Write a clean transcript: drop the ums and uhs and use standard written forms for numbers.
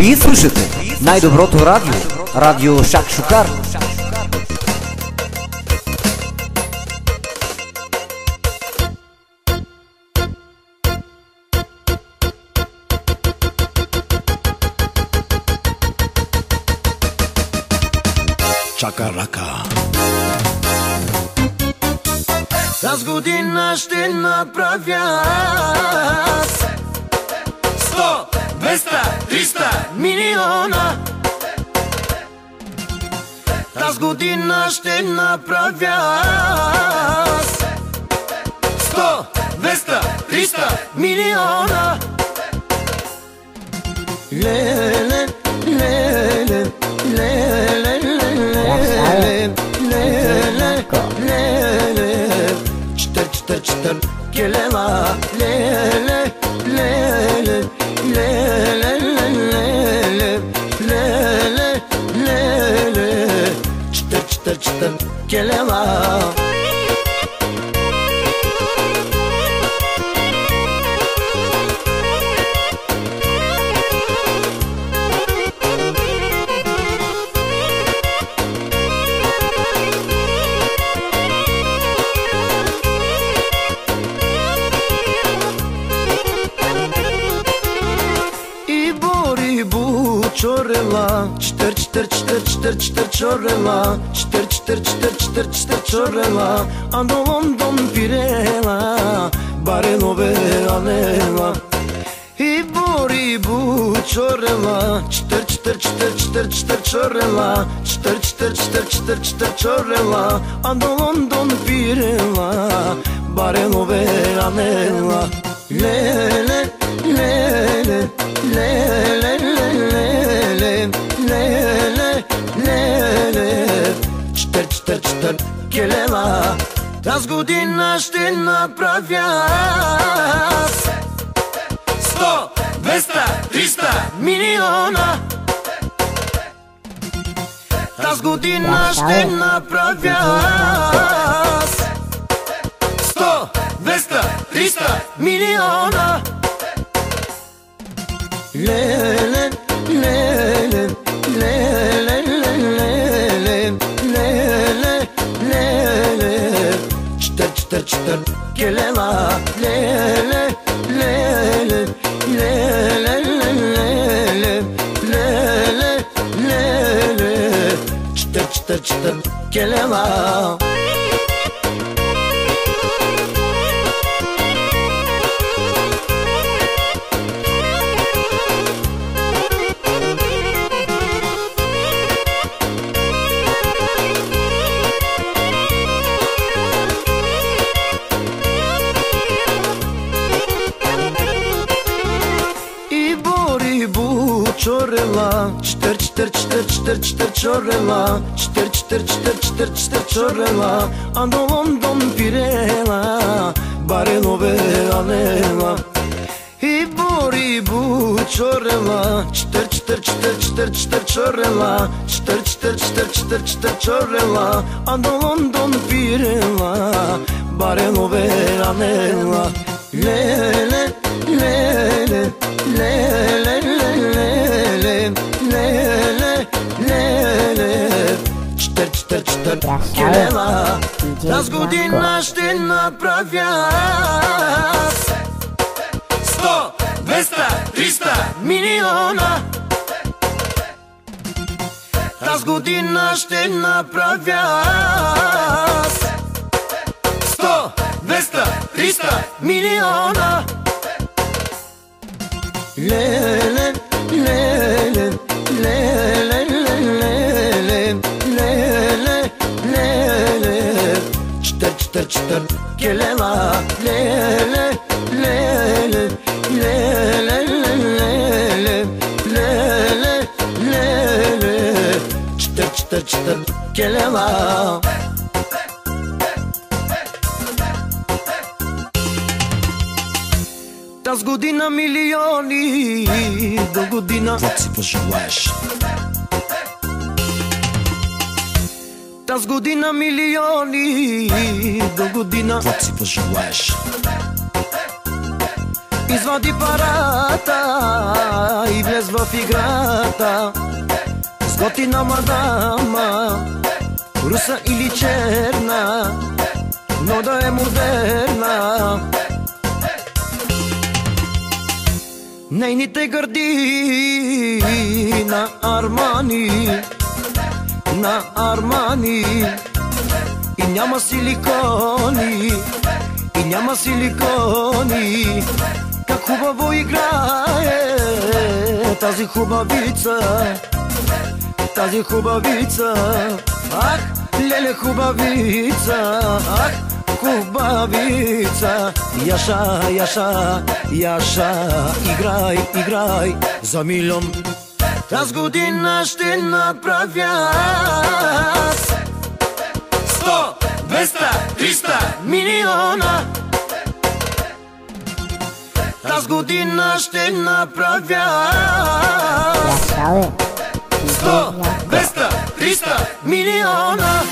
Вие слушате най-доброто радио, Радио Шакшукар. Чакарака. С година ще направя 100, 200, 300 милиона. Тази година ще направя 100, 200, 300 милиона. Леле, леле, леле, чтър, келела, леле, леле, леле, леле, леле, леле, чтър, келела. Чорела, чтър, чорела, чтър, чорела, а до Лондон пирела, баренове анела. И бу, чорела, чтър, чорела, чтър, чорела, а до Лондон пирела, баренове анела. Леле, леле, леле, леле, леле, чтър, келела. Тази година ще направя 100, 200, 300 милиона. Тази година ще направя 100, 200, 300 милиона. Леле, леле, леле, леле, леле, леле, чтър, келела, леле, леле, леле, леле, леле, леле, чтър, келела. Чорела, чтър, чорела, чтър, чорела, а до Лондон пирела, баренове анела. И бу, чорела, чтър, чорела, чтър, чорела, а до Лондон пирела, баренове анела. Леле, леле, леле, леле, леле, чтър, келела. Тази година ще направя 100, 200, 300 милиона. Тази година ще направя 100, 200, 300 милиона. Леле, леле, леле, леле, леле, леле, чтър, келела, леле, леле, леле, леле, леле, леле, чтър, келела. Тази година милиони, до година каквото си пожелаеш. Тази година милиони, до година каквото си пожелаеш. извади парата и влез в играта с готина мадама, руса или черна, но да е модерна. Нейните гърди на Армани, на Армани, и няма силикони, и няма силикони. Как хубаво играе тази хубавица, тази хубавица. Ах, леле хубавица, ах, хубавица. Яша, Яша, Яша, играй, играй за милион. Тази година ще направя 100, 200, 300 милиона. Тази година ще направя 100, 200, 300 милиона.